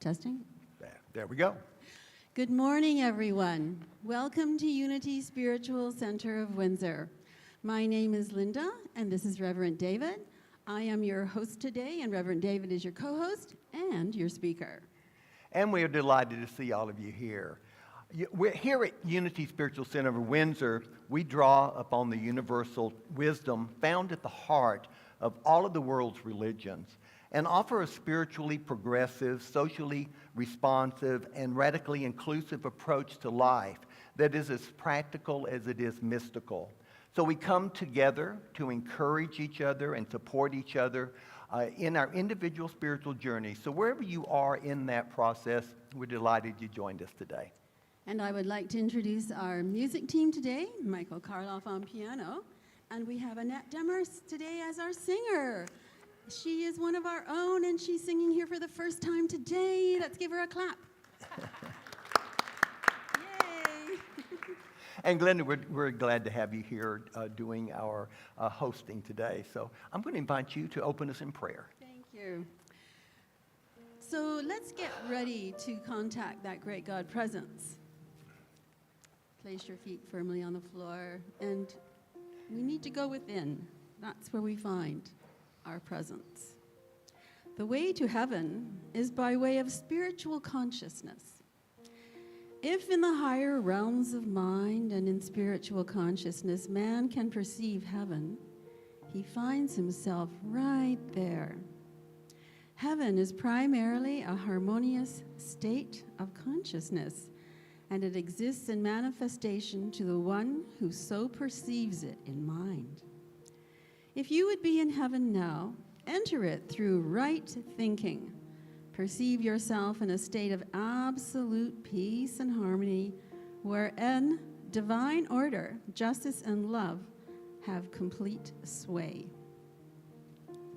Testing. There we go. Good morning, everyone. Welcome to Unity Spiritual Center of Windsor. My name is Linda, and this is Reverend David. I am your host today, and Reverend David is your co-host and your speaker. And we are delighted to see all of you here. We're here at Unity Spiritual Center of Windsor. We draw upon the universal wisdom found at the heart of all of the world's religions and offer a spiritually progressive, socially responsive, and radically inclusive approach to life that is as practical as it is mystical. So we come together to encourage each other and support each other in our individual spiritual journey. So wherever you are in that process, we're delighted you joined us today. And I would like to introduce our music team today, Michael Karloff on piano, and we have Annette Demers today as our singer. She is one of our own, and she's singing here for the first time today. Let's give her a clap. Yay! And Glenda, we're glad to have you here doing our hosting today. So I'm going to invite you to open us in prayer. Thank you. So let's get ready to contact that great God presence. Place your feet firmly on the floor, and we need to go within. That's where we find our presence. The way to heaven is by way of spiritual consciousness. If in the higher realms of mind and in spiritual consciousness man can perceive heaven, he finds himself right there. Heaven is primarily a harmonious state of consciousness, and it exists in manifestation to the one who so perceives it in mind. If you would be in heaven now, enter it through right thinking. Perceive yourself in a state of absolute peace and harmony, wherein divine order, justice, and love have complete sway.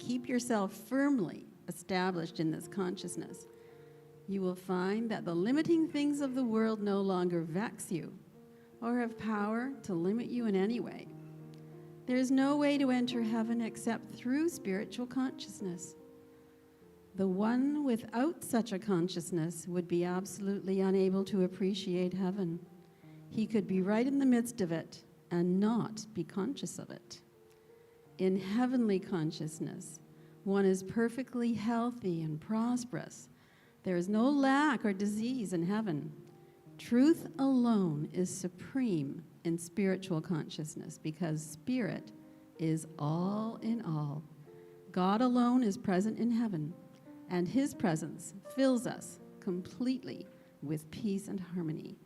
Keep yourself firmly established in this consciousness. You will find that the limiting things of the world no longer vex you or have power to limit you in any way. There is no way to enter heaven except through spiritual consciousness. The one without such a consciousness would be absolutely unable to appreciate heaven. He could be right in the midst of it and not be conscious of it. In heavenly consciousness, one is perfectly healthy and prosperous. There is no lack or disease in heaven. Truth alone is supreme in spiritual consciousness because spirit is all in all. God alone is present in heaven, and his presence fills us completely with peace and harmony.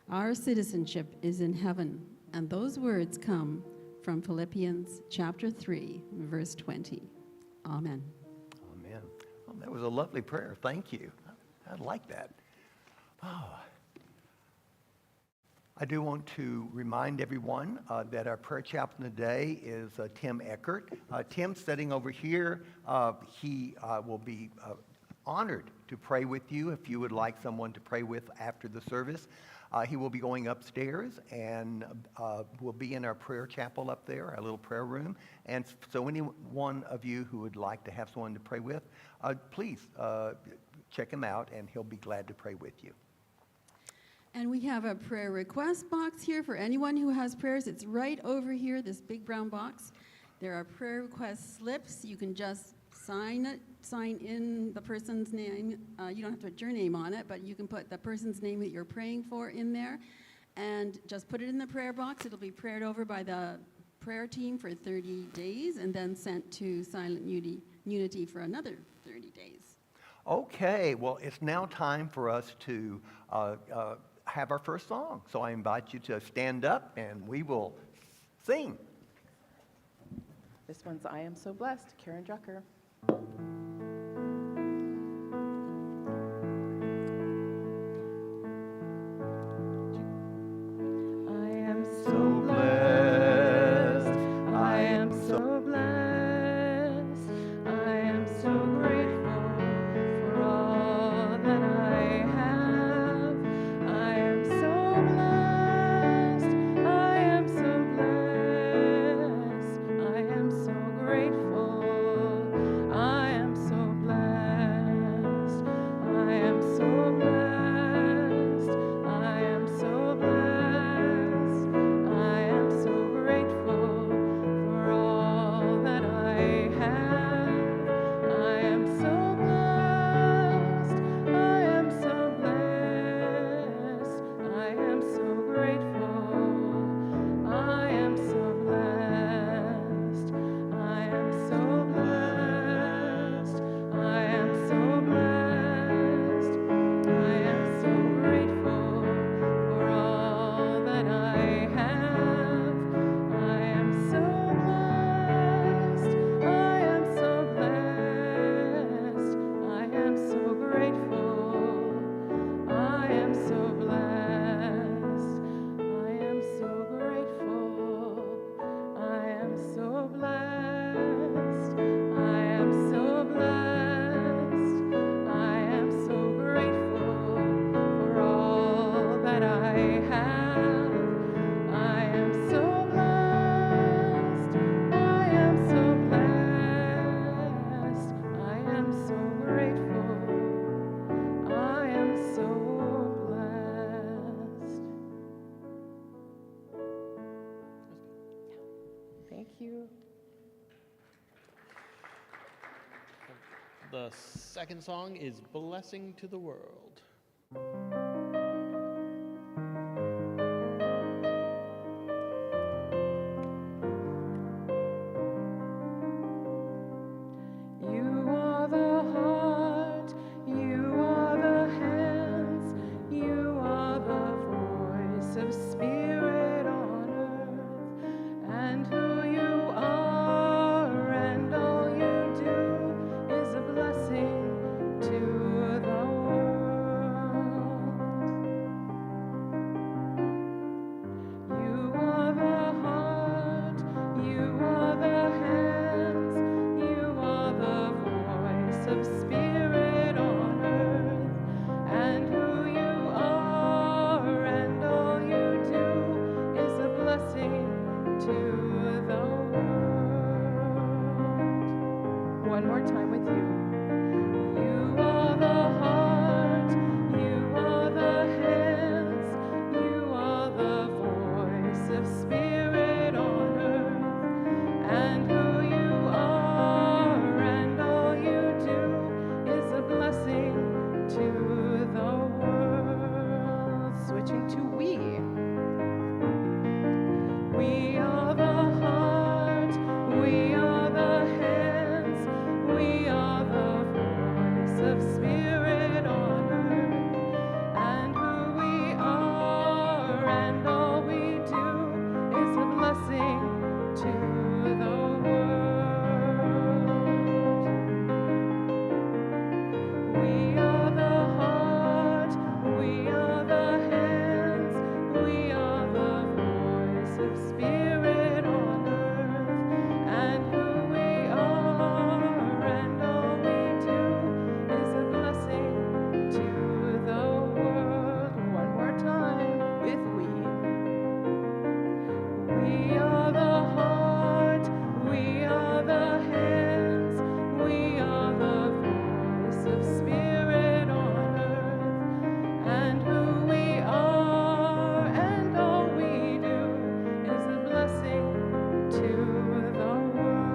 Our citizenship is in heaven, and those words come from Philippians chapter 3, verse 20. Amen. Amen. Oh, that was a lovely prayer. Thank you. I like that. Oh. I do want to remind everyone that our prayer chaplain today is Tim Eckert. Tim's sitting over here. He will be honored to pray with you if you would like someone to pray with after the service. He will be going upstairs and will be in our prayer chapel up there, our little prayer room. And so any one of you who would like to have someone to pray with, please check him out and he'll be glad to pray with you. And we have a prayer request box here for anyone who has prayers. It's right over here, this big brown box. There are prayer request slips. You can just sign in the person's name. You don't have to put your name on it, but you can put the person's name that you're praying for in there and just put it in the prayer box. It'll be prayed over by the prayer team for 30 days and then sent to Silent Unity for another 30 days. Okay, well, it's now time for us to have our first song. So I invite you to stand up and we will sing. This one's I Am So Blessed, Karen Drucker. I am so blessed, I am so blessed, I am so grateful for all that I have. I am so blessed, I am so blessed, I am so grateful, I am The second song is Blessing to the World. You are the heart, you are the hands, you are the voice of spirit on earth, and who you are and all you do is a blessing to the world. You are the heart, you are the hands, you are the voice of spirit on earth, and who you are and all you do is a blessing to the world. One more time with you. You are the heart, you are the hands, you are the voice of spirit on earth, and who you are and all you do is a blessing to the world. Switching to we. We are the heart, we are the hands, we are the voice of spirit on earth, and who we are and all we do is a blessing to the world. We are the heart, we are the hands, we are the voice of spirit on earth, and who we are and all we do is a blessing to the world. One more time with we. We are the heart, we are the hands, we are the voice of spirit on earth, and who we are and all we do is a blessing to the world.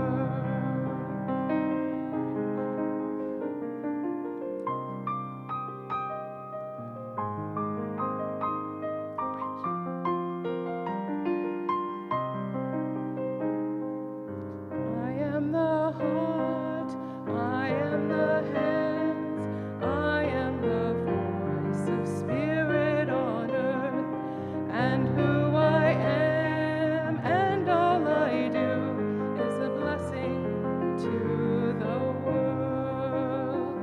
I am the heart, I am the hands, I am the voice of spirit on earth, and who I am and all I do is a blessing to the world.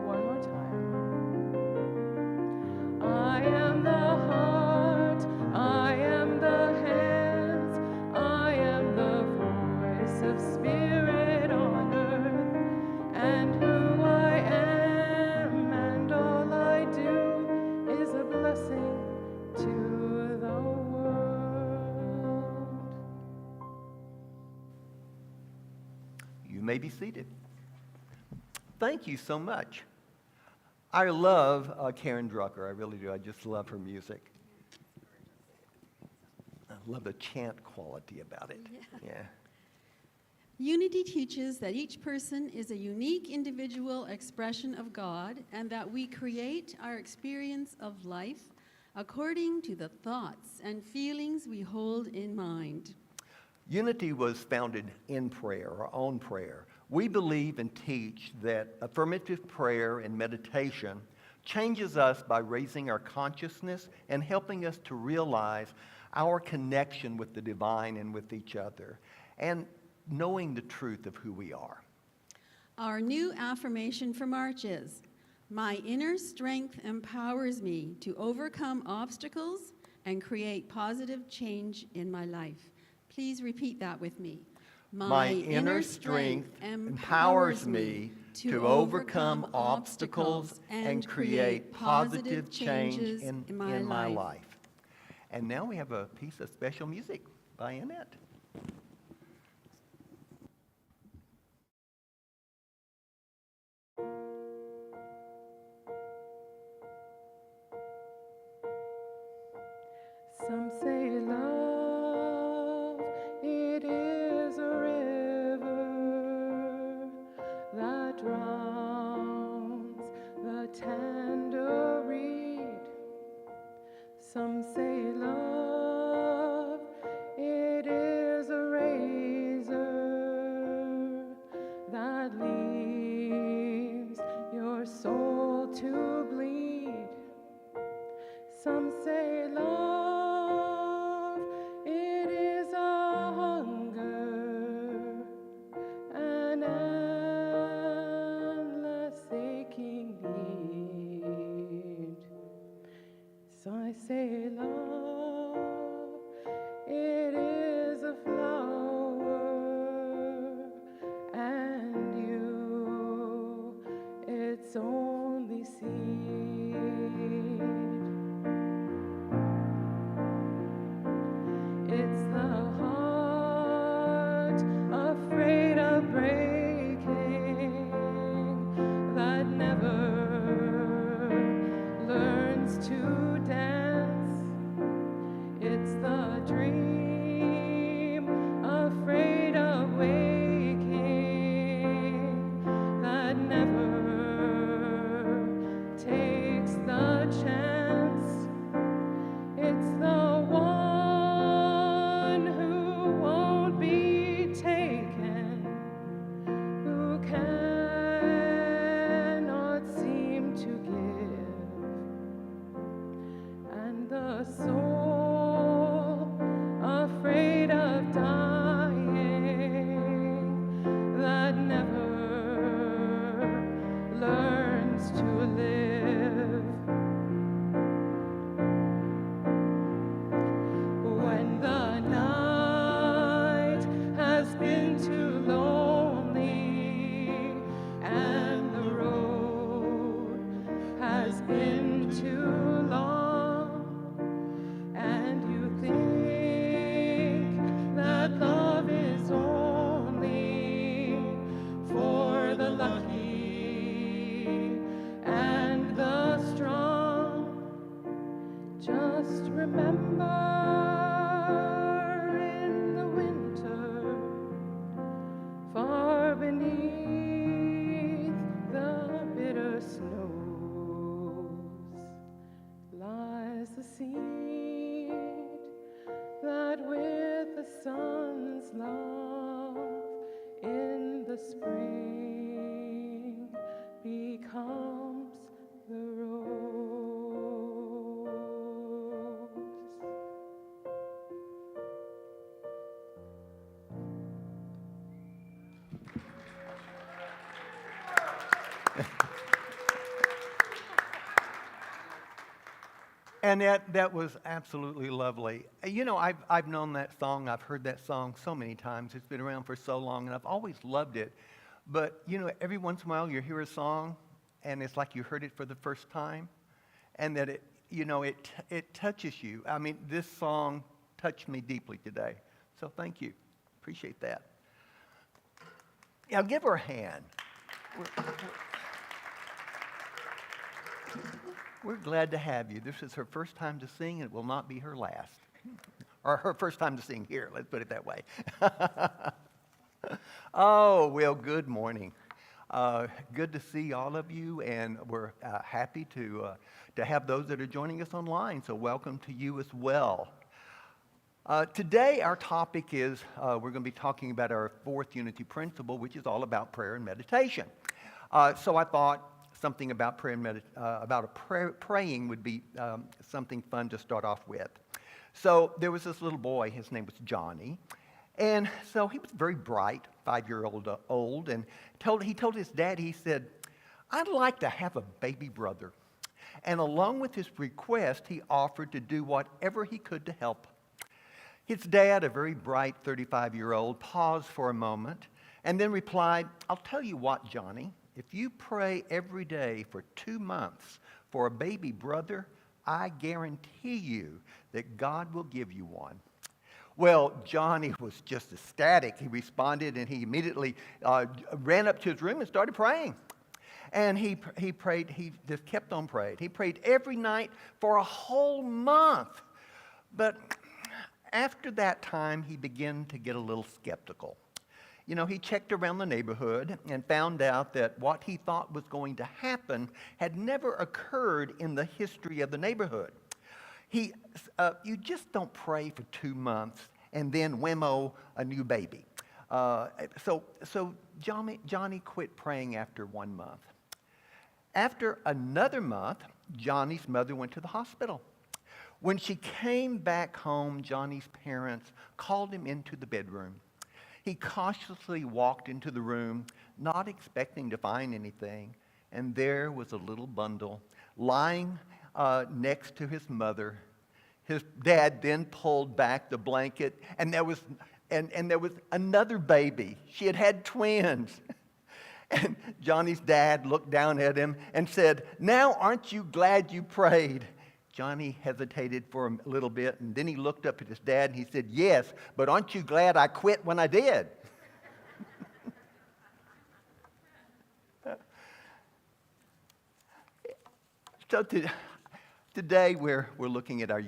One more time. I am the heart, I am the hands, I am the voice of spirit on earth, and who I am and all I do is a blessing to the world. You may be seated. Thank you so much. I love Karen Drucker. I really do. I just love her music. I love the chant quality about it. Yeah. Unity teaches that each person is a unique individual expression of God and that we create our experience of life according to the thoughts and feelings we hold in mind. Unity was founded in prayer, or on prayer. We believe and teach that affirmative prayer and meditation changes us by raising our consciousness and helping us to realize our connection with the divine and with each other, and knowing the truth of who we are. Our new affirmation for March is, "My inner strength empowers me to overcome obstacles and create positive change in my life." Please repeat that with me. My inner strength empowers me to overcome obstacles and create positive change in my life. And now we have a piece of special music by Annette. Some say love, it is a river that drowns lucky and the strong. Just remember in the winter, far beneath the bitter snows, lies the seed that with the sun's love in the spring becomes the rose. And that was absolutely lovely. You know, I've known that song. I've heard that song so many times. It's been around for so long, and I've always loved it. But, you know, every once in a while you hear a song, and it's like you heard it for the first time, and that it, you know, it touches you. I mean, this song touched me deeply today. So thank you. Appreciate that. Now, give her a hand. We're glad to have you. This is her first time to sing, and it will not be her last. Or her first time to sing here, let's put it that way. Oh, well, good morning. Good to see all of you, and we're happy to have those that are joining us online, so welcome to you as well. Today, our topic is, we're going to be talking about our fourth unity principle, which is all about prayer and meditation. So I thought something about prayer and praying would be something fun to start off with. So there was this little boy, his name was Johnny, and so he was very bright, 5-year-old, and he told his dad, he said, "I'd like to have a baby brother." And along with his request, he offered to do whatever he could to help. His dad, a very bright 35-year-old, paused for a moment and then replied, "I'll tell you what, Johnny. If you pray every day for 2 months for a baby brother, I guarantee you that God will give you one." Well, Johnny was just ecstatic. He responded, and he immediately ran up to his room and started praying. And he prayed, he just kept on praying. He prayed every night for a whole month. But after that time, he began to get a little skeptical. You know, he checked around the neighborhood and found out that what he thought was going to happen had never occurred in the history of the neighborhood. You just don't pray for 2 months and then whammo, a new baby. So Johnny quit praying after 1 month. After another month, Johnny's mother went to the hospital. When she came back home, Johnny's parents called him into the bedroom. He cautiously walked into the room, not expecting to find anything, and there was a little bundle lying next to his mother. His dad then pulled back the blanket, and there was another baby. She had had twins. And Johnny's dad looked down at him and said, "Now aren't you glad you prayed?" Johnny hesitated for a little bit, and then he looked up at his dad and he said, "Yes, but aren't you glad I quit when I did?" So today we're looking at our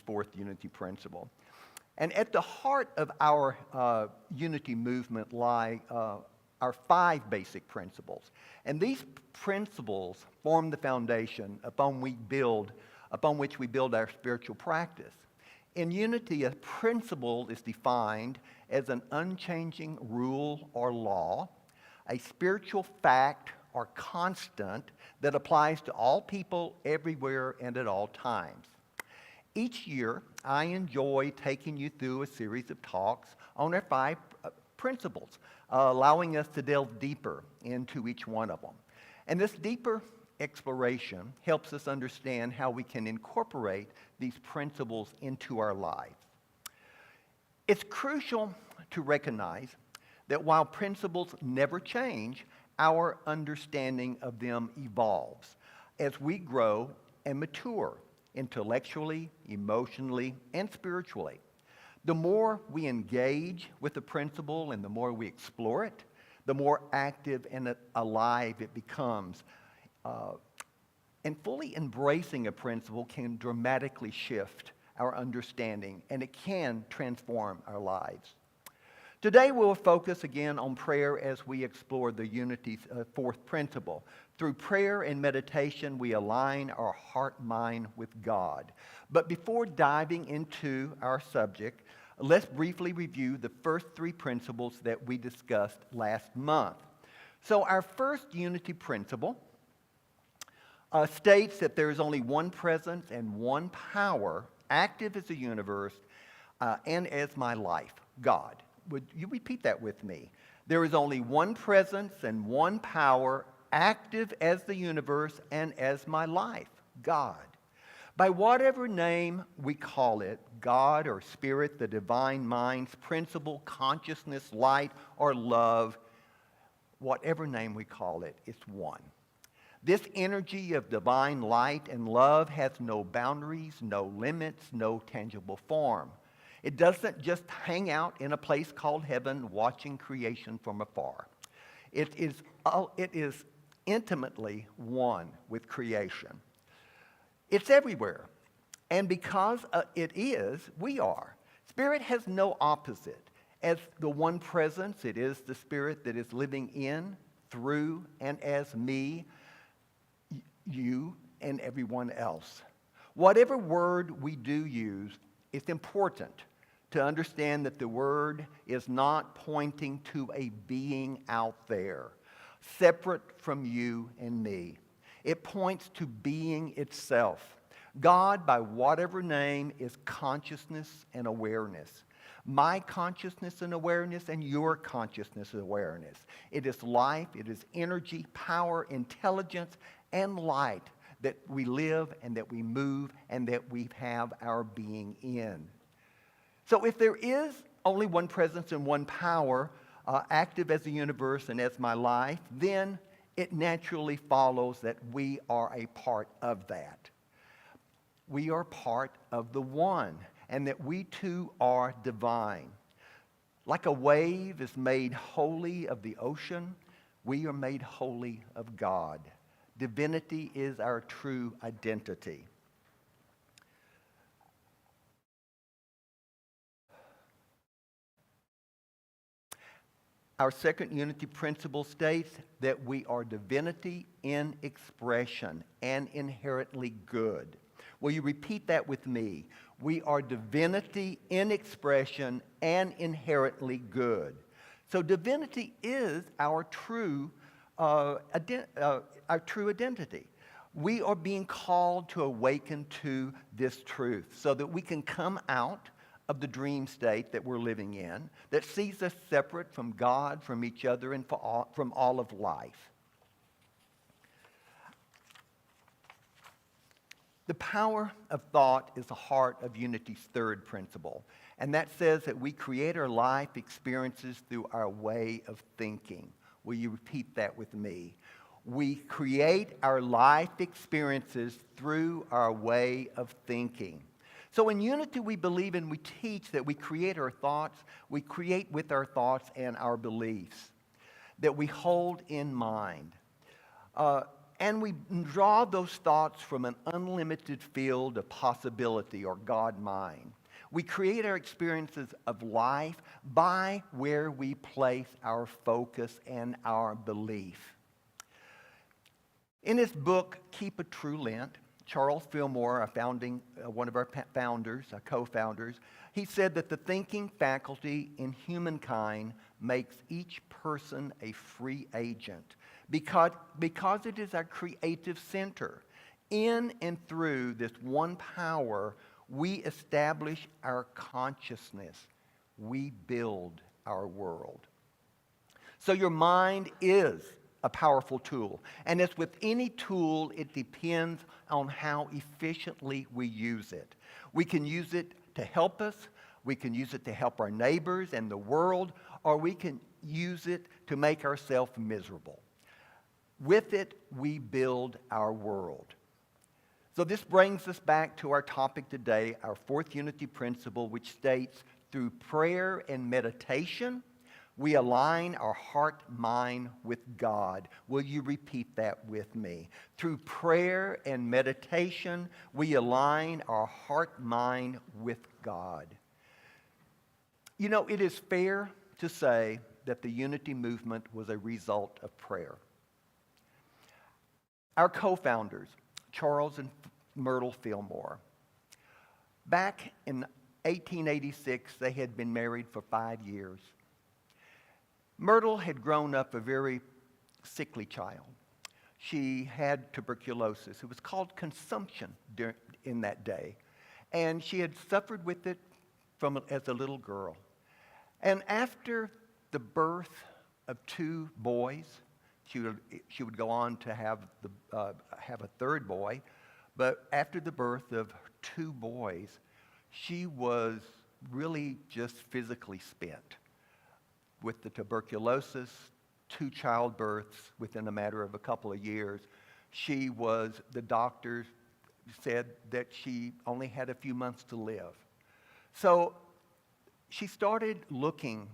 fourth unity principle. And at the heart of our unity movement lie our 5 basic principles. And these principles form the foundation upon which we build our spiritual practice. In unity, a principle is defined as an unchanging rule or law, a spiritual fact or constant that applies to all people everywhere and at all times. Each year, I enjoy taking you through a series of talks on our 5 principles, allowing us to delve deeper into each one of them. And this deeper exploration helps us understand how we can incorporate these principles into our lives. It's crucial to recognize that while principles never change, our understanding of them evolves as we grow and mature intellectually, emotionally, and spiritually. The more we engage with the principle and the more we explore it, the more active and alive it becomes. And fully embracing a principle can dramatically shift our understanding, and it can transform our lives. Today we'll focus again on prayer as we explore the Unity's fourth principle. Through prayer and meditation, we align our heart-mind with God. But before diving into our subject, let's briefly review the first three principles that we discussed last month. So our first unity principle states that there is only one presence and one power, active as the universe and as my life, God. Would you repeat that with me? There is only one presence and one power, active as the universe and as my life, God. By whatever name we call it, God or Spirit, the divine mind's principle, consciousness, light, or love, whatever name we call it, it's one. This energy of divine light and love has no boundaries, no limits, no tangible form. It doesn't just hang out in a place called heaven watching creation from afar. It is intimately one with creation. It's everywhere. And because it is, we are. Spirit has no opposite. As the one presence, it is the Spirit that is living in, through, and as me, you, and everyone else. Whatever word we do use, it's important to understand that the word is not pointing to a being out there, separate from you and me. It points to being itself. God, by whatever name, is consciousness and awareness. My consciousness and awareness and your consciousness and awareness. It is life, it is energy, power, intelligence, and light that we live and that we move and that we have our being in. So if there is only one presence and one power, active as the universe and as my life, then it naturally follows that we are a part of that. We are part of the one, and that we too are divine. Like a wave is made holy of the ocean, we are made holy of God. Divinity is our true identity. Our second unity principle states that we are divinity in expression and inherently good. Will you repeat that with me? We are divinity in expression and inherently good. So divinity is our true identity. We are being called to awaken to this truth so that we can come out of the dream state that we're living in that sees us separate from God, from each other, and from all of life. The power of thought is the heart of Unity's third principle, and that says that we create our life experiences through our way of thinking. Will you repeat that with me? We create our life experiences through our way of thinking. So in Unity, we believe and we teach that we create our thoughts, we create with our thoughts and our beliefs that we hold in mind. And we draw those thoughts from an unlimited field of possibility or God mind. We create our experiences of life by where we place our focus and our belief. In his book, Keep a True Lent, Charles Fillmore, one of our founders, co-founders, he said that the thinking faculty in humankind makes each person a free agent because it is our creative center. In and through this one power, we establish our consciousness. We build our world. So your mind is a powerful tool. And as with any tool, it depends on how efficiently we use it. We can use it to help us, we can use it to help our neighbors and the world, or we can use it to make ourselves miserable. With it, we build our world. So this brings us back to our topic today, our fourth unity principle, which states, through prayer and meditation, We align our heart, mind with God. Will you repeat that with me? Through prayer and meditation, we align our heart, mind with God. You know, it is fair to say that the unity movement was a result of prayer. Our co-founders, Charles and Myrtle Fillmore, back in 1886, they had been married for 5 years. Myrtle had grown up a very sickly child. She had tuberculosis. It was called consumption in that day. And she had suffered with it as a little girl. And after the birth of 2 boys, she would go on to have a third boy. But after the birth of 2 boys, she was really just physically spent. With the tuberculosis, 2 childbirths within a matter of a couple of years, the doctors said that she only had a few months to live. So she started looking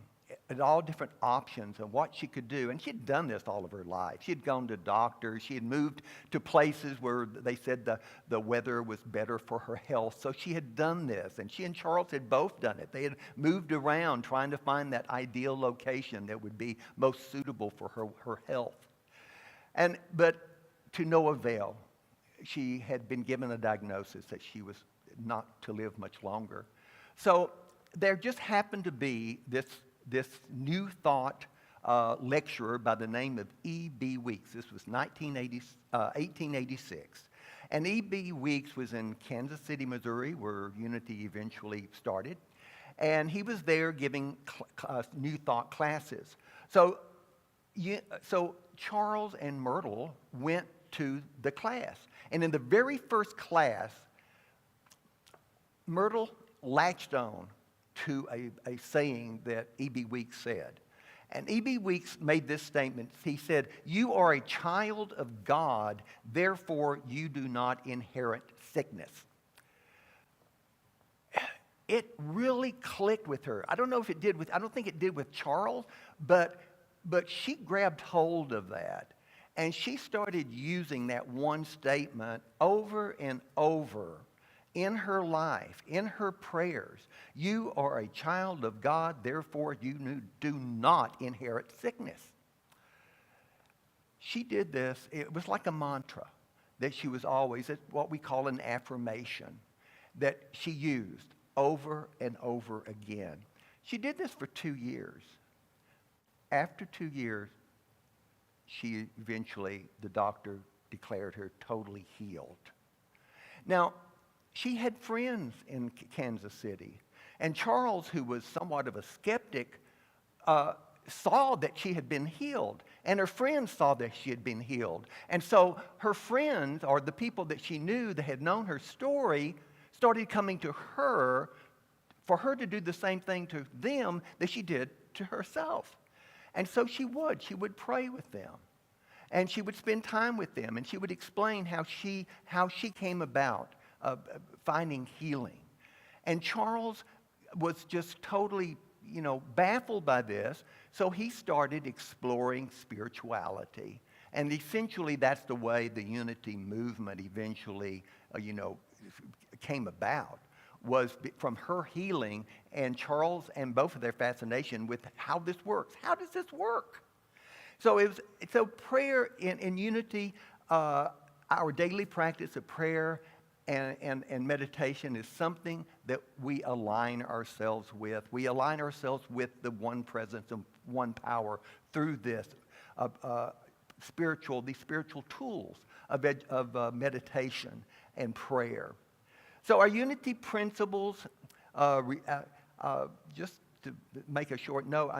at all different options of what she could do. And she had done this all of her life. She had gone to doctors. She had moved to places where they said the weather was better for her health. So she had done this. And she and Charles had both done it. They had moved around trying to find that ideal location that would be most suitable for her health. But to no avail. She had been given a diagnosis that she was not to live much longer. So there just happened to be this New Thought lecturer by the name of E.B. Weeks. This was 1886. And E.B. Weeks was in Kansas City, Missouri, where Unity eventually started. And he was there giving New Thought classes. So Charles and Myrtle went to the class. And in the very first class, Myrtle latched on to a saying that E.B. Weeks said. And E.B. Weeks made this statement. He said, "You are a child of God, therefore you do not inherit sickness." It really clicked with her. I don't think it did with Charles, but she grabbed hold of that. And she started using that one statement over and over in her life, in her prayers. You are a child of God, therefore you do not inherit sickness. She did this. It was like a mantra that she was always, what we call an affirmation, that she used over and over again. She did this for 2 years. After 2 years, the doctor declared her totally healed. Now, she had friends in Kansas City. And Charles, who was somewhat of a skeptic, saw that she had been healed. And her friends saw that she had been healed. And so her friends, or the people that she knew that had known her story, started coming to her for her to do the same thing to them that she did to herself. And so she would pray with them. And she would spend time with them. And she would explain how she came about finding healing. And Charles was just totally, baffled by this. So he started exploring spirituality. And essentially that's the way the Unity movement eventually, came about, was from her healing and Charles and both of their fascination with how this works. How does this work? So prayer in Unity, our daily practice of prayer and meditation is something that we align ourselves with. We align ourselves with the one presence and one power through this these spiritual tools of meditation and prayer. So our Unity principles, just to make a short note,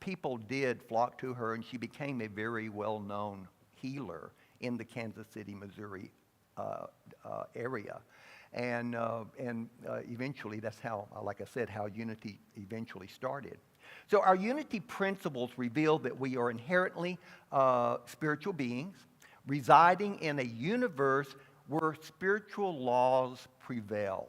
people did flock to her, and she became a very well-known healer in the Kansas City, Missouri area. And eventually, that's how, like I said, how Unity eventually started. So our Unity principles reveal that we are inherently spiritual beings residing in a universe where spiritual laws prevail.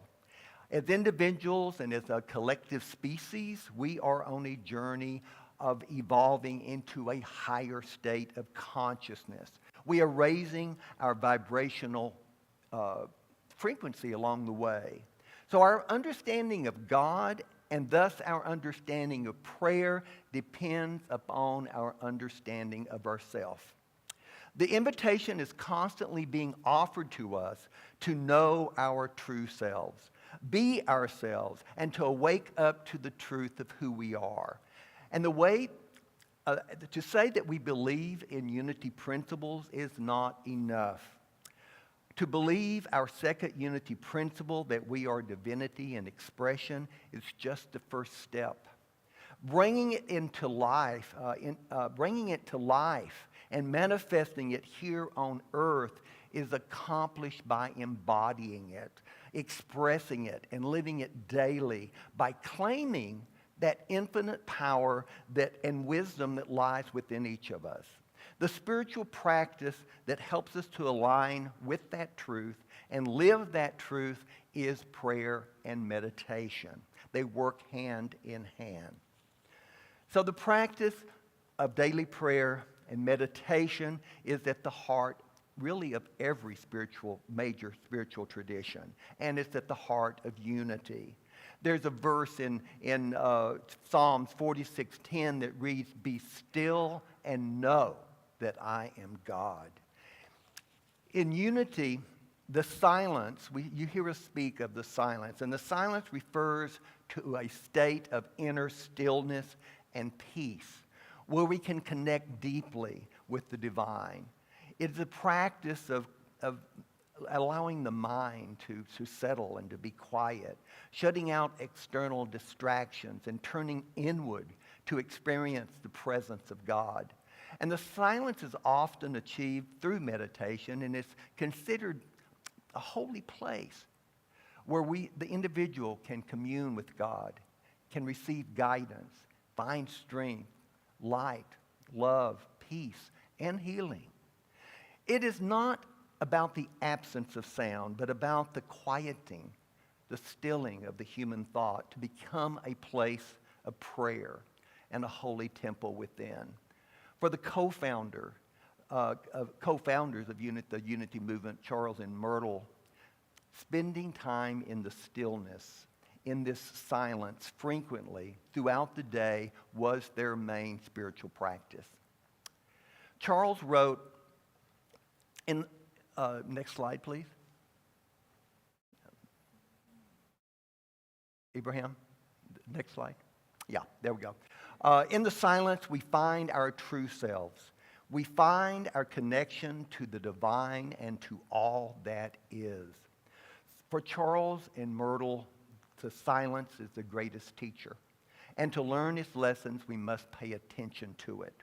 As individuals and as a collective species, we are on a journey of evolving into a higher state of consciousness. We are raising our vibrational frequency along the way. So our understanding of God and thus our understanding of prayer depends upon our understanding of ourselves. The invitation is constantly being offered to us to know our true selves, be ourselves, and to wake up to the truth of who we are. And the way to say that we believe in unity principles is not enough. To believe our second unity principle, that we are divinity and expression, is just the first step. Bringing it into life, and manifesting it here on earth is accomplished by embodying it, expressing it, and living it daily by claiming that infinite power and wisdom that lies within each of us. The spiritual practice that helps us to align with that truth and live that truth is prayer and meditation. They work hand in hand. So the practice of daily prayer and meditation is at the heart really of every major spiritual tradition, and it's at the heart of unity. There's a verse in Psalms 46:10 that reads, "Be still and know that I am God." In unity, the silence, you hear us speak of the silence, and the silence refers to a state of inner stillness and peace, where we can connect deeply with the divine. It's a practice of allowing the mind to settle and to be quiet, shutting out external distractions and turning inward to experience the presence of God. And the silence is often achieved through meditation, and it's considered a holy place where the individual can commune with God, can receive guidance, find strength, light, love, peace, and healing. It is not about the absence of sound, but about the quieting, the stilling of the human thought to become a place of prayer and a holy temple within. For the co-founders of the Unity Movement, Charles and Myrtle, spending time in the stillness, in this silence frequently throughout the day was their main spiritual practice. Charles wrote next slide, please. Abraham, next slide. Yeah, there we go. In the silence, we find our true selves. We find our connection to the divine and to all that is. For Charles and Myrtle, the silence is the greatest teacher. And to learn its lessons, we must pay attention to it.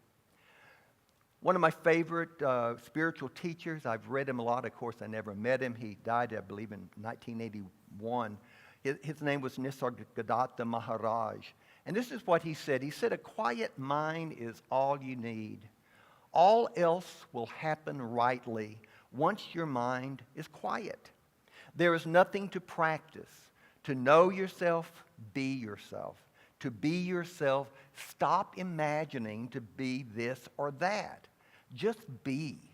One of my favorite spiritual teachers, I've read him a lot. Of course, I never met him. He died, I believe, in 1981. His name was Nisargadatta Maharaj. And this is what he said. He said, "A quiet mind is all you need. All else will happen rightly once your mind is quiet. There is nothing to practice. To know yourself, be yourself. To be yourself, stop imagining to be this or that. Just be.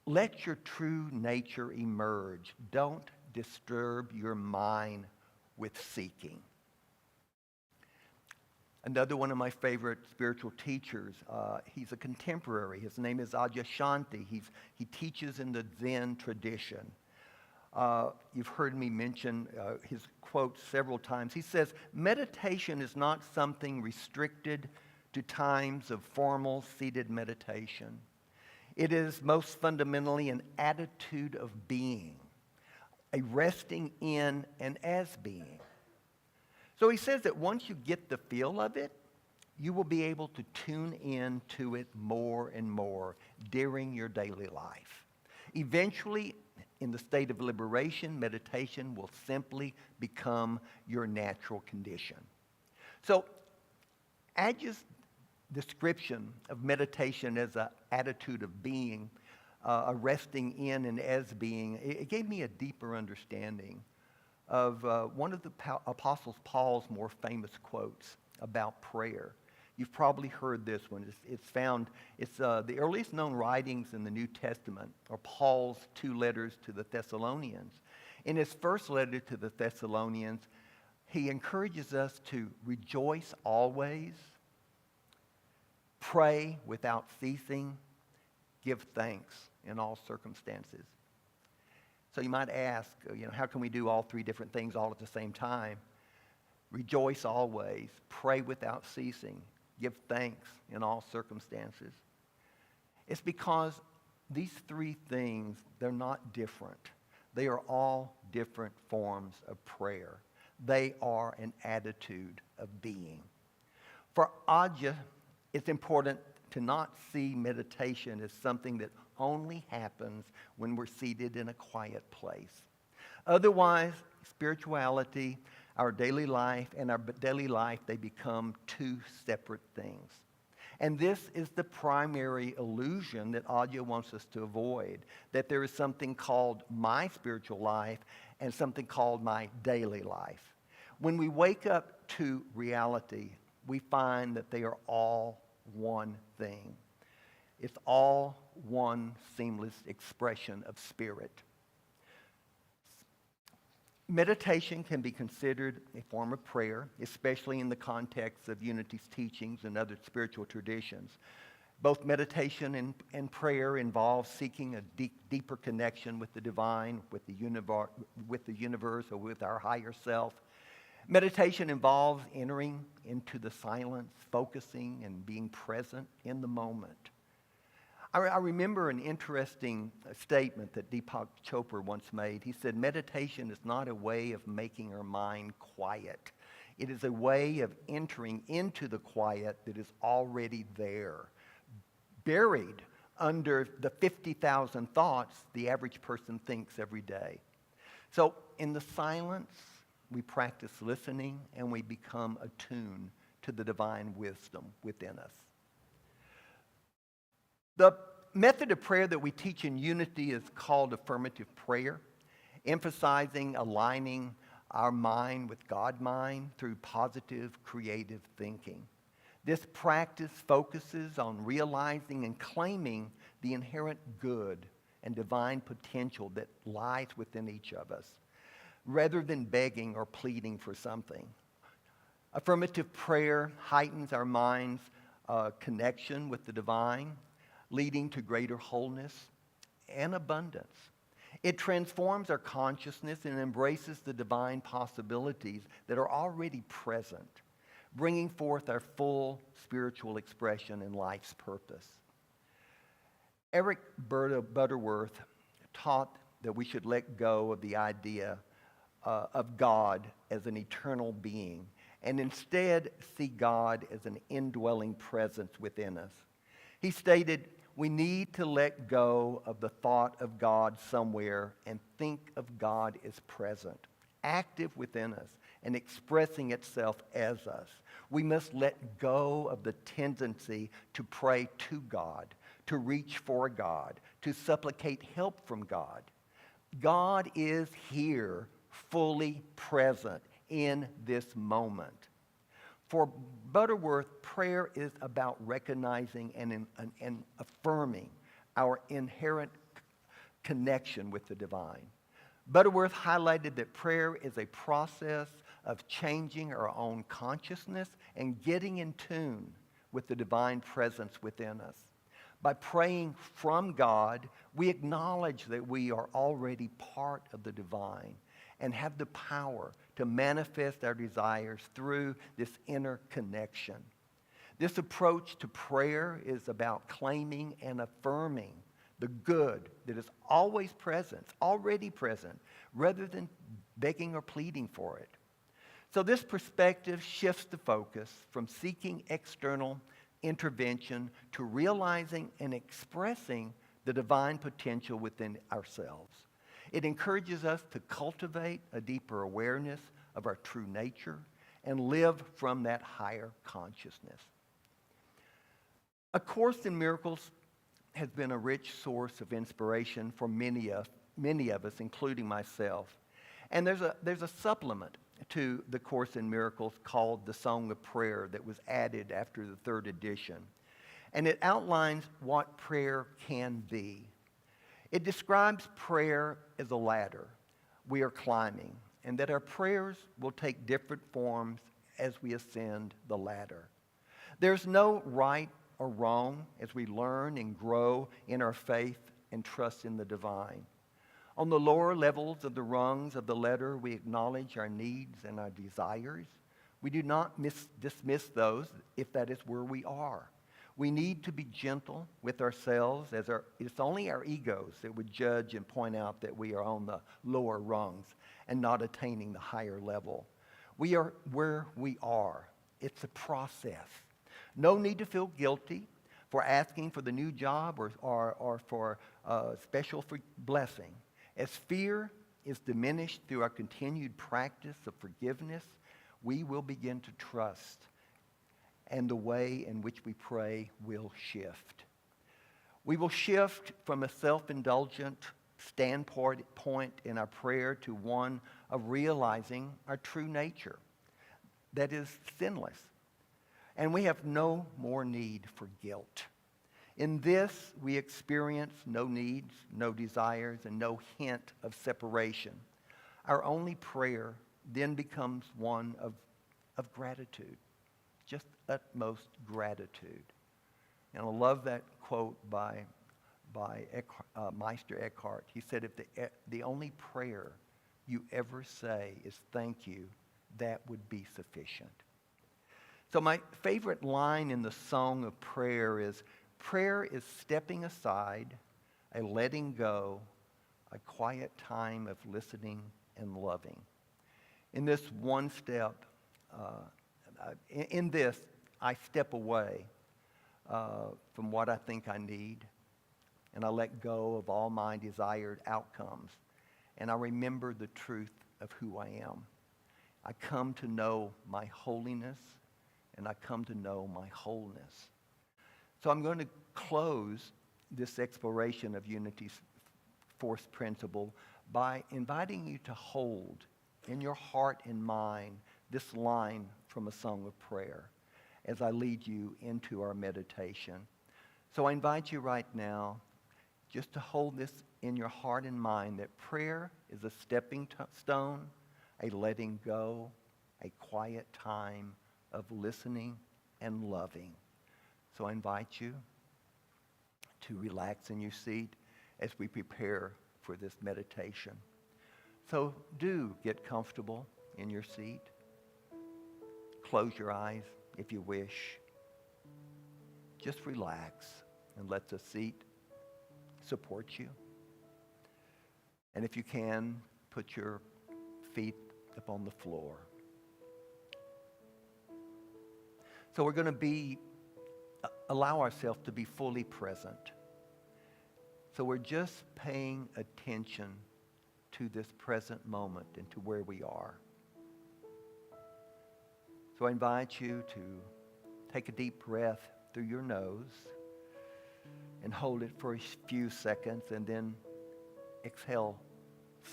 Let your true nature emerge. Don't disturb your mind with seeking." Another one of my favorite spiritual teachers, he's a contemporary. His name is Adyashanti. He teaches in the Zen tradition. You've heard me mention his quote several times. He says, "Meditation is not something restricted to times of formal seated meditation. It is most fundamentally an attitude of being, a resting in and as being." So he says that once you get the feel of it, you will be able to tune in to it more and more during your daily life. Eventually, in the state of liberation, meditation will simply become your natural condition. So, Adya's description of meditation as an attitude of being, a resting in and as being, it gave me a deeper understanding of one of the Apostle Paul's more famous quotes about prayer. You've probably heard this one. It's the earliest known writings in the New Testament are Paul's 2 letters to the Thessalonians. In his first letter to the Thessalonians, he encourages us to rejoice always, pray without ceasing, give thanks in all circumstances. So you might ask, how can we do all 3 different things all at the same time? Rejoice always, pray without ceasing, give thanks in all circumstances. It's because these 3 things, they're not different. They are all different forms of prayer. They are an attitude of being. For Adya, it's important to not see meditation as something that only happens when we're seated in a quiet place. Otherwise, spirituality, our daily life, they become 2 separate things. And this is the primary illusion that Adya wants us to avoid, that there is something called my spiritual life and something called my daily life. When we wake up to reality, we find that they are all one thing. It's all one seamless expression of spirit. Meditation can be considered a form of prayer, especially in the context of Unity's teachings and other spiritual traditions. Both meditation and prayer involve seeking a deeper connection with the divine, with the universe, or with our higher self. Meditation involves entering into the silence, focusing, and being present in the moment. I remember an interesting statement that Deepak Chopra once made. He said, meditation is not a way of making our mind quiet. It is a way of entering into the quiet that is already there, buried under the 50,000 thoughts the average person thinks every day. So in the silence, we practice listening and we become attuned to the divine wisdom within us. The method of prayer that we teach in Unity is called affirmative prayer, emphasizing aligning our mind with God mind through positive, creative thinking. This practice focuses on realizing and claiming the inherent good and divine potential that lies within each of us, rather than begging or pleading for something. Affirmative prayer heightens our mind's connection with the divine, leading to greater wholeness and abundance. It transforms our consciousness and embraces the divine possibilities that are already present, bringing forth our full spiritual expression and life's purpose. Eric Butterworth taught that we should let go of the idea of God as an eternal being and instead see God as an indwelling presence within us. He stated, we need to let go of the thought of God somewhere and think of God as present, active within us, and expressing itself as us. We must let go of the tendency to pray to God, to reach for God, to supplicate help from God. God is here, fully present in this moment. For Butterworth, prayer is about recognizing and affirming our inherent connection with the divine. Butterworth highlighted that prayer is a process of changing our own consciousness and getting in tune with the divine presence within us. By praying from God, we acknowledge that we are already part of the divine and have the power to manifest our desires through this inner connection. This approach to prayer is about claiming and affirming the good that is always present, already present, rather than begging or pleading for it. So this perspective shifts the focus from seeking external intervention to realizing and expressing the divine potential within ourselves. It encourages us to cultivate a deeper awareness of our true nature and live from that higher consciousness. A Course in Miracles has been a rich source of inspiration for many of us, including myself. And there's a supplement to the Course in Miracles called the Song of Prayer that was added after the third edition. And it outlines what prayer can be. It describes prayer as a ladder we are climbing, and that our prayers will take different forms as we ascend the ladder. There's no right or wrong as we learn and grow in our faith and trust in the divine. On the lower levels of the rungs of the ladder, we acknowledge our needs and our desires. We do not dismiss those if that is where we are. We need to be gentle with ourselves, as it's only our egos that would judge and point out that we are on the lower rungs and not attaining the higher level. We are where we are. It's a process. No need to feel guilty for asking for the new job or for special blessing. As fear is diminished through our continued practice of forgiveness, we will begin to trust, and the way in which we pray will shift. We will shift from a self-indulgent standpoint in our prayer to one of realizing our true nature, that is sinless. And we have no more need for guilt. In this, we experience no needs, no desires, and no hint of separation. Our only prayer then becomes one of gratitude, just utmost gratitude. And I love that quote by Meister Eckhart. He said, if the only prayer you ever say is thank you, that would be sufficient. So my favorite line in the Song of Prayer is stepping aside, a letting go, a quiet time of listening and loving. In this one step, in this, I step away from what I think I need, and I let go of all my desired outcomes, and I remember the truth of who I am. I come to know my holiness, and I come to know my wholeness. So I'm going to close this exploration of Unity's fourth principle by inviting you to hold in your heart and mind this line from a Song of Prayer as I lead you into our meditation. So I invite you right now just to hold this in your heart and mind, that prayer is a stepping stone, a letting go, a quiet time of listening and loving. So I invite you to relax in your seat as we prepare for this meditation. So do get comfortable in your seat. Close your eyes if you wish. Just relax and let the seat support you. And if you can, put your feet upon the floor. So we're going to allow ourselves to be fully present. So we're just paying attention to this present moment and to where we are. So I invite you to take a deep breath through your nose and hold it for a few seconds, and then exhale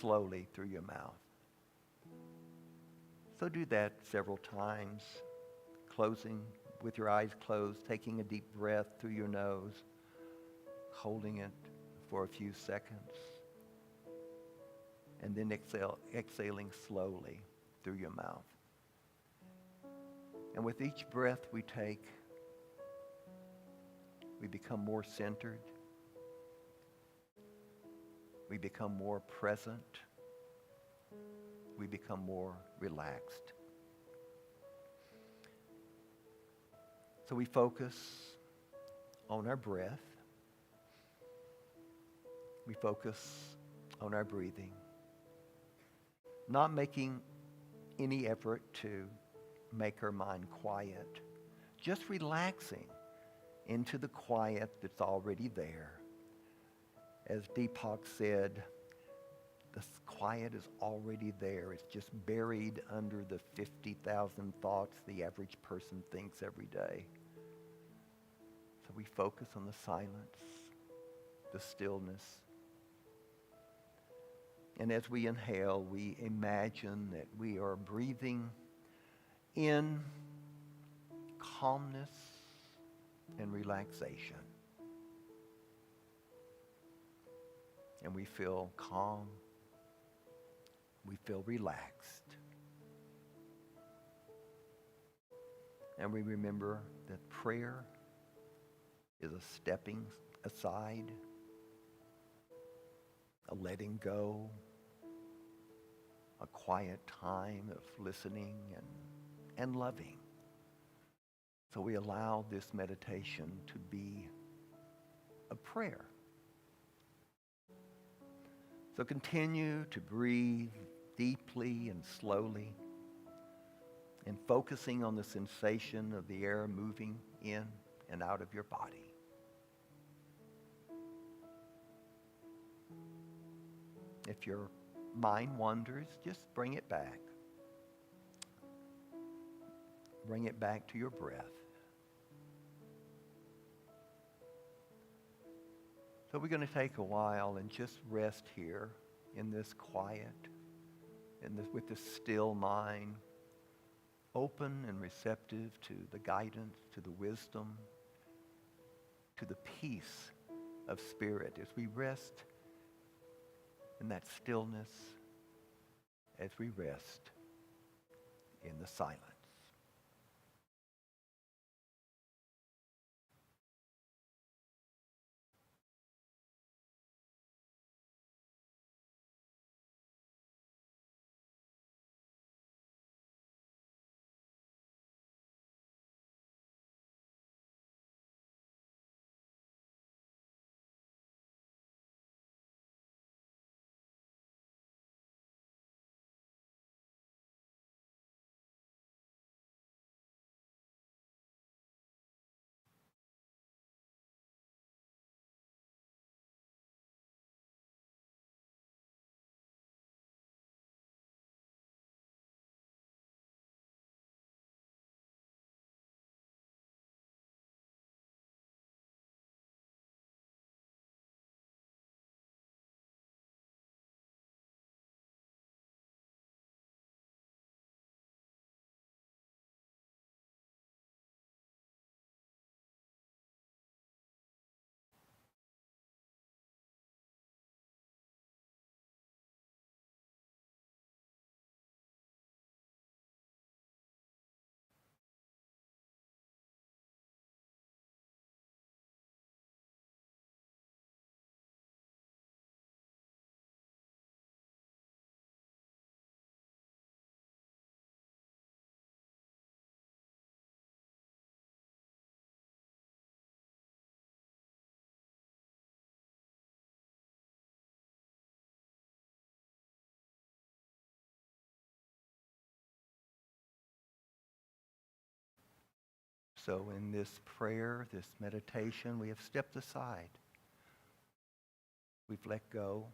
slowly through your mouth. So do that several times, closing with your eyes closed, taking a deep breath through your nose, holding it for a few seconds, and then exhaling slowly through your mouth. And with each breath we take, we become more centered. We become more present. We become more relaxed. So we focus on our breath. We focus on our breathing. Not making any effort to make our mind quiet. Just relaxing into the quiet that's already there. As Deepak said, the quiet is already there. It's just buried under the 50,000 thoughts the average person thinks every day. So we focus on the silence, the stillness, And as we inhale, we imagine that we are breathing in calmness and relaxation. And we feel calm. We feel relaxed. And we remember that prayer is a stepping aside, a letting go, a quiet time of listening and loving. So we allow this meditation to be a prayer. So continue to breathe deeply and slowly, and focusing on the sensation of the air moving in and out of your body. If your mind wanders, just bring it back. Bring it back to your breath. So we're going to take a while and just rest here in this quiet, with this still mind, open and receptive to the guidance, to the wisdom, to the peace of spirit as we rest in that stillness, as we rest in the silence. So in this prayer, this meditation, we have stepped aside. We've let go.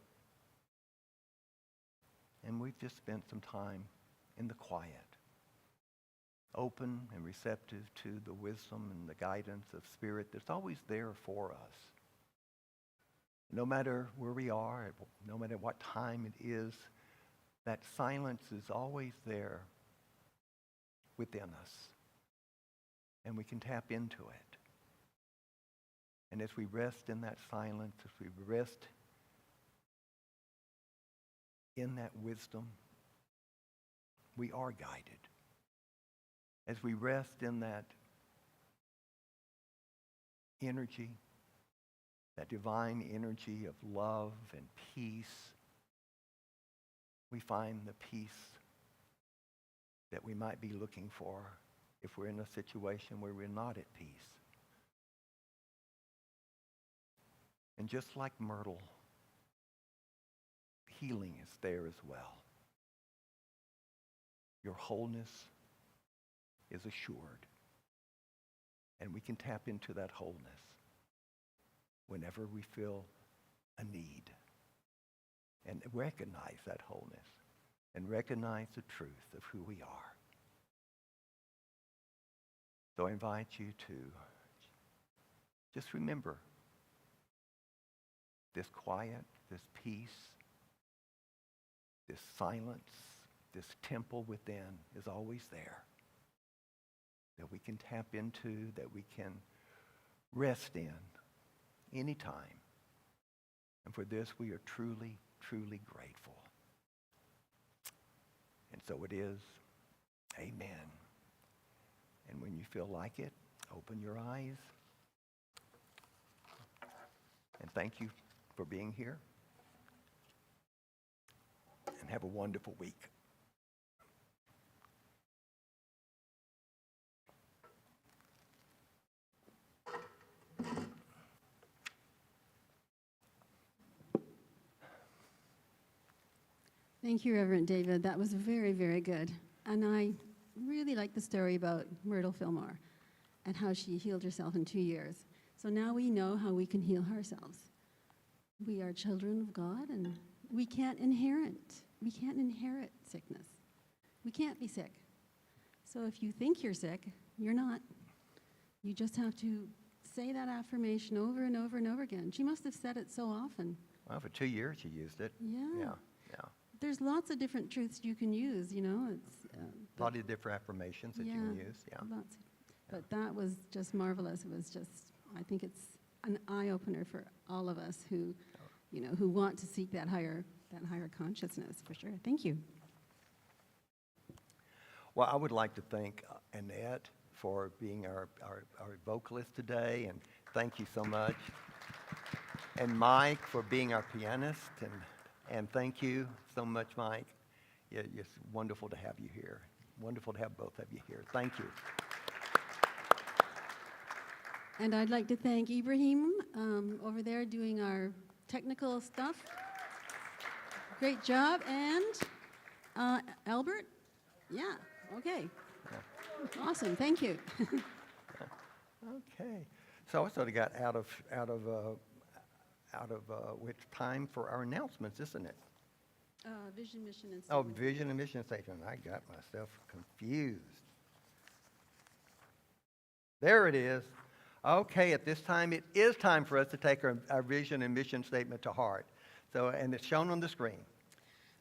And we've just spent some time in the quiet, open and receptive to the wisdom and the guidance of Spirit that's always there for us. No matter where we are, no matter what time it is, that silence is always there within us. And we can tap into it. And as we rest in that silence, as we rest in that wisdom, we are guided. As we rest in that energy, that divine energy of love and peace, we find the peace that we might be looking for if we're in a situation where we're not at peace. And just like myrtle, healing is there as well. Your wholeness is assured. And we can tap into that wholeness whenever we feel a need. And recognize that wholeness. And recognize the truth of who we are. So I invite you to just remember this quiet, this peace, this silence, this temple within is always there that we can tap into, that we can rest in anytime. And for this, we are truly, truly grateful. And so it is. Amen. And when you feel like it, open your eyes. And thank you for being here. And have a wonderful week. Thank you, Reverend David. That was very, very good. And I really like the story about Myrtle Fillmore and how she healed herself in 2 years. So now we know how we can heal ourselves. We are children of God, and we can't inherit sickness. We can't be sick. So if you think you're sick, you're not. You just have to say that affirmation over and over and over again. She must have said it so often. Well, for 2 years she used it. Yeah. Yeah. There's lots of different truths you can use, you know. A lot of different affirmations that you can use. Yeah. Lots. But that was just marvelous. It was just, I think it's an eye-opener for all of us who, you know, who want to seek that higher consciousness, for sure. Thank you. Well, I would like to thank Annette for being our vocalist today, and thank you so much. And Mike for being our pianist, and thank you so much, Mike. It's wonderful to have you here. Wonderful to have both of you here. Thank you. And I'd like to thank Ibrahim over there doing our technical stuff. Great job. And Albert? Yeah, okay. Yeah. Awesome, thank you. Okay. So I sort of got out of which time for our announcements, isn't it? Vision, mission, and Oh, statement. vision and mission statement. I got myself confused. There it is. Okay, at this time, it is time for us to take our vision and mission statement to heart. So, and it's shown on the screen.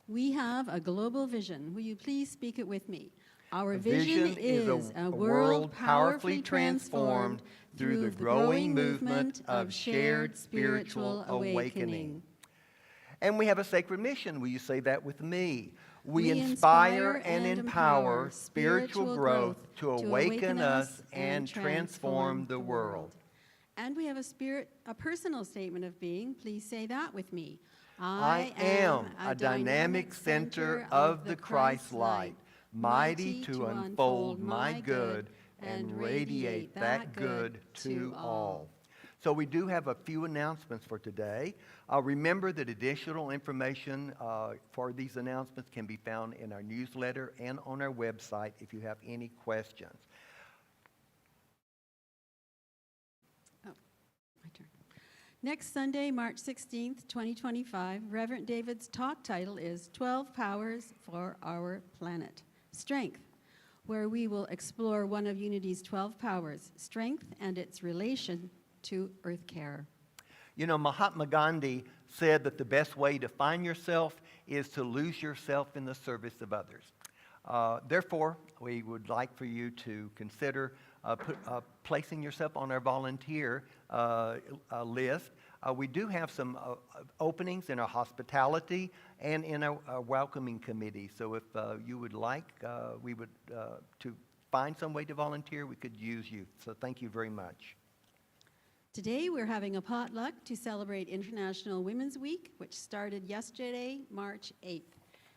We have a global vision. Will you please speak it with me? Our A vision is a world powerfully transformed through the growing movement of shared spiritual awakening. And we have a sacred mission. Will you say that with me? We inspire and empower spiritual growth to awaken us and transform the world. And we have a personal statement of being. Please say that with me. I am a dynamic center of the Christ light, mighty to unfold my good and radiate that good to all. So we do have a few announcements for today. Remember that additional information for these announcements can be found in our newsletter and on our website if you have any questions. Oh, my turn. Next Sunday, March 16th, 2025, Reverend David's talk title is 12 Powers for Our Planet. Strength, where we will explore one of Unity's 12 powers, strength and its relation to earth care. You know, Mahatma Gandhi said that the best way to find yourself is to lose yourself in the service of others. Therefore, we would like for you to consider placing yourself on our volunteer list. We do have some openings in our hospitality and in our welcoming committee. So if you would like, we would to find some way to volunteer, we could use you. So thank you very much. Today, we're having a potluck to celebrate International Women's Week, which started yesterday, March 8th.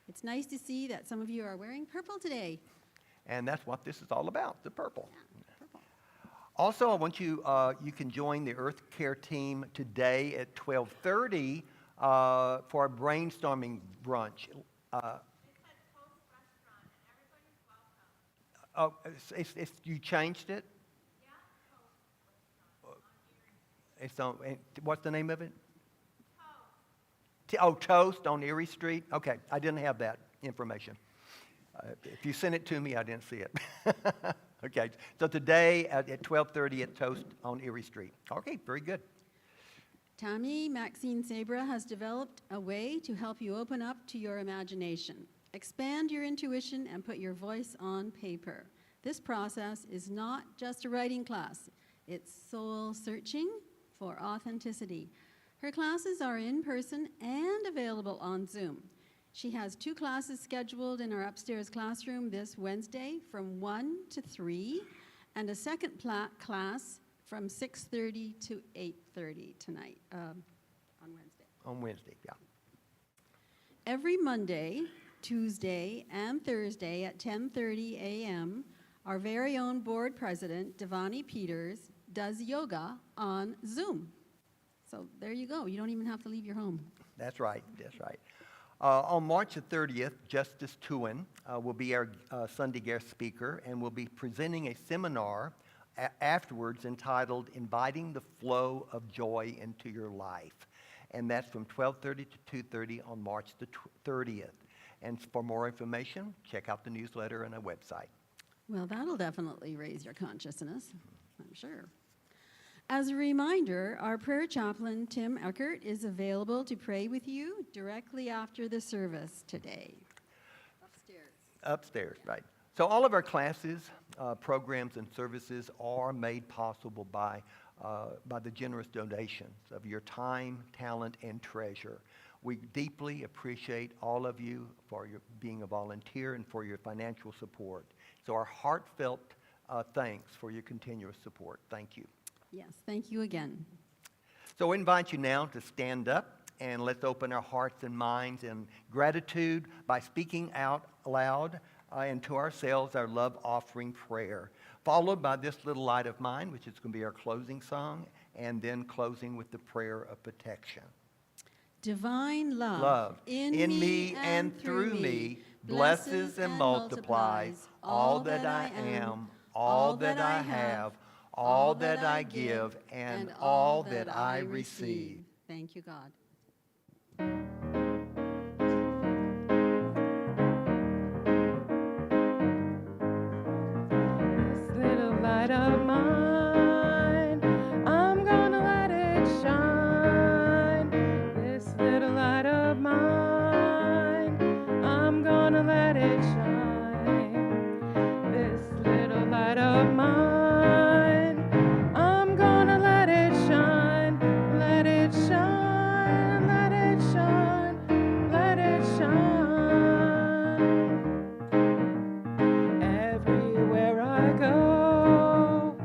It's nice to see that some of you are wearing purple today. And that's what this is all about, the purple. Yeah, purple. Also, I want you, you can join the Earth Care team today at 12:30 for a brainstorming brunch. It's at Toast Restaurant, and everybody's welcome. Oh, you changed it? Yeah, Toast Restaurant on Erie. It's on, what's the name of it? Toast. Toast on Erie Street? Okay, I didn't have that information. If you sent it to me, I didn't see it. Okay, so today at 12:30 at Toast on Erie Street. Okay, very good. Tammy Maxine Sabra has developed a way to help you open up to your imagination, expand your intuition, and put your voice on paper. This process is not just a writing class. It's soul searching for authenticity. Her classes are in person and available on Zoom. She has 2 classes scheduled in our upstairs classroom this Wednesday from 1 to 3, and a second class from 6:30 to 8:30 tonight, on Wednesday. On Wednesday, yeah. Every Monday, Tuesday, and Thursday at 10:30 a.m., our very own board president, Devani Peters, does yoga on Zoom. So there you go. You don't even have to leave your home. That's right, that's right. On March the 30th, Justice Tuin will be our Sunday guest speaker, and will be presenting a seminar afterwards entitled Inviting the Flow of Joy into Your Life. And that's from 12:30 to 2:30 on March the 30th. And for more information, check out the newsletter and our website. Well, that'll definitely raise your consciousness, I'm sure. As a reminder, our prayer chaplain, Tim Eckert, is available to pray with you directly after the service today. Upstairs, right. So all of our classes, programs, and services are made possible by the generous donations of your time, talent, and treasure. We deeply appreciate all of you for your being a volunteer and for your financial support. So our heartfelt thanks for your continuous support. Thank you. Yes, thank you again. So I invite you now to stand up, and let's open our hearts and minds in gratitude by speaking out loud and to ourselves our love offering prayer, followed by This Little Light of Mine, which is going to be our closing song, and then closing with the prayer of protection. Divine Love in me and through me blesses and multiplies all that I am, all that I have, all that I give, and all that I receive. Thank you, God. This little light of mine, I'm gonna let it shine. This little light of mine, I'm gonna let it shine. This little light of mine, I'm gonna let it shine. Let it shine, let it shine, let it shine. Everywhere I go,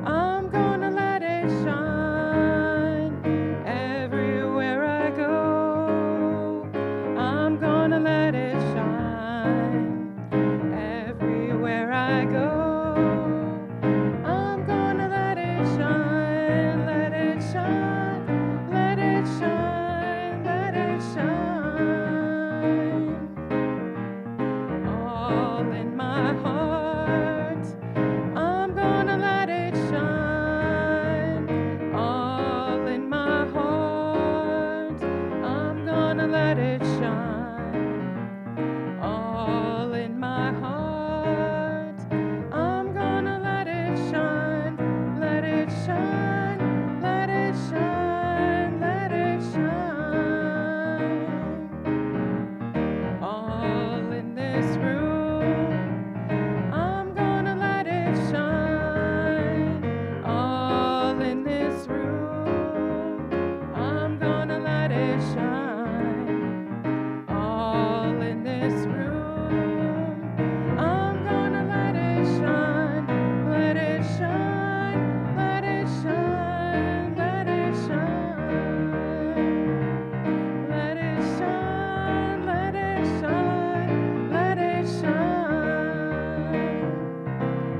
I'm gonna let it shine. Everywhere I go, I'm gonna let it shine. Everywhere I go, I'm gonna let it shine. Let it shine, let it shine, let it shine. All in my heart, I'm gonna let it shine. All in my heart, I'm gonna let it shine. All in my heart, I'm gonna let it shine. Let it shine, let it shine, let it shine. All in this room, I'm gonna let it shine. All in this room, I'm gonna let it shine. All in this room, I'm gonna let it shine. Let it shine, let it shine, let it shine. Let it shine, let it shine, let it shine.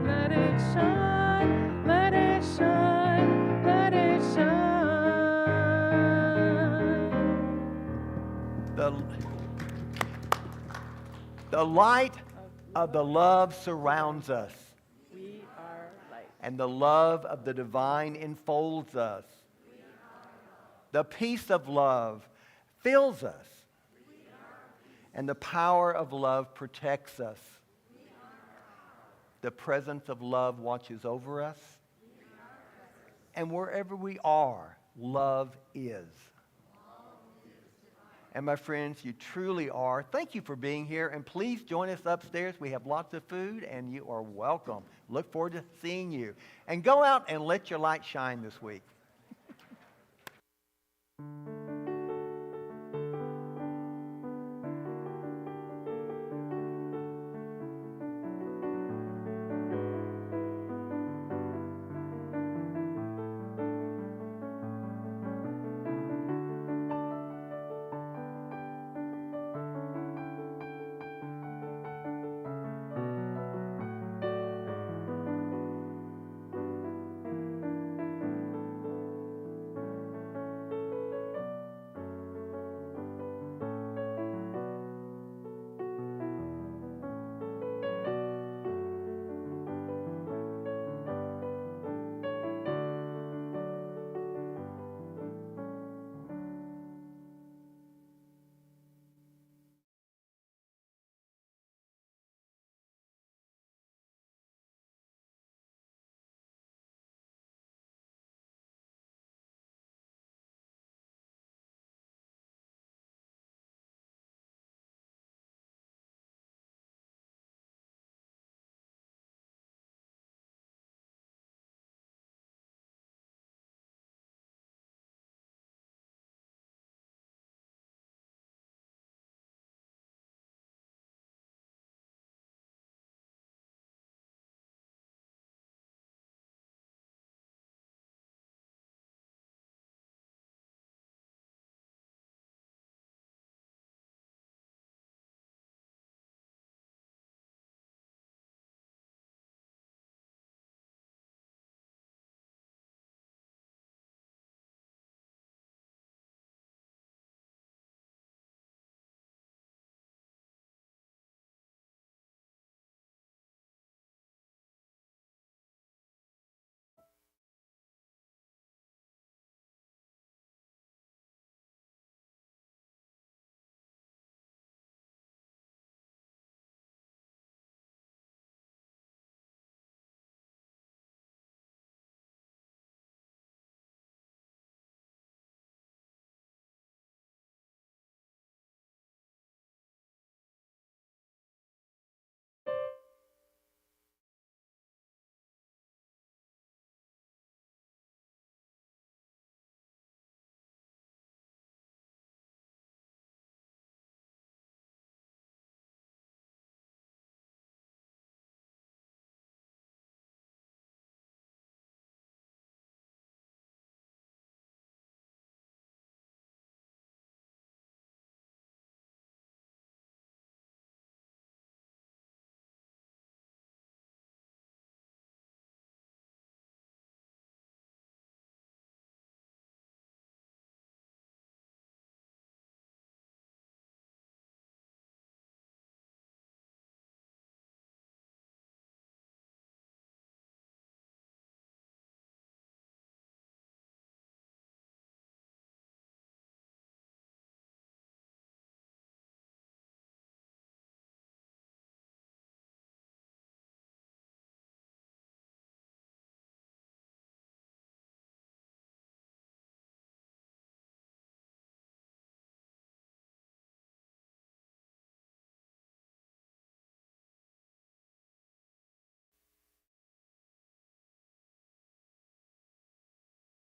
Let it shine, let it shine, let it shine. The light of the love surrounds us, We are light. and the love of the divine enfolds us. The peace of love fills us, and the power of love protects us. The presence of love watches over us, and wherever we are, love is. And my friends, you truly are. Thank you for being here, and please join us upstairs. We have lots of food, and you are welcome. Look forward to seeing you. And go out and let your light shine this week.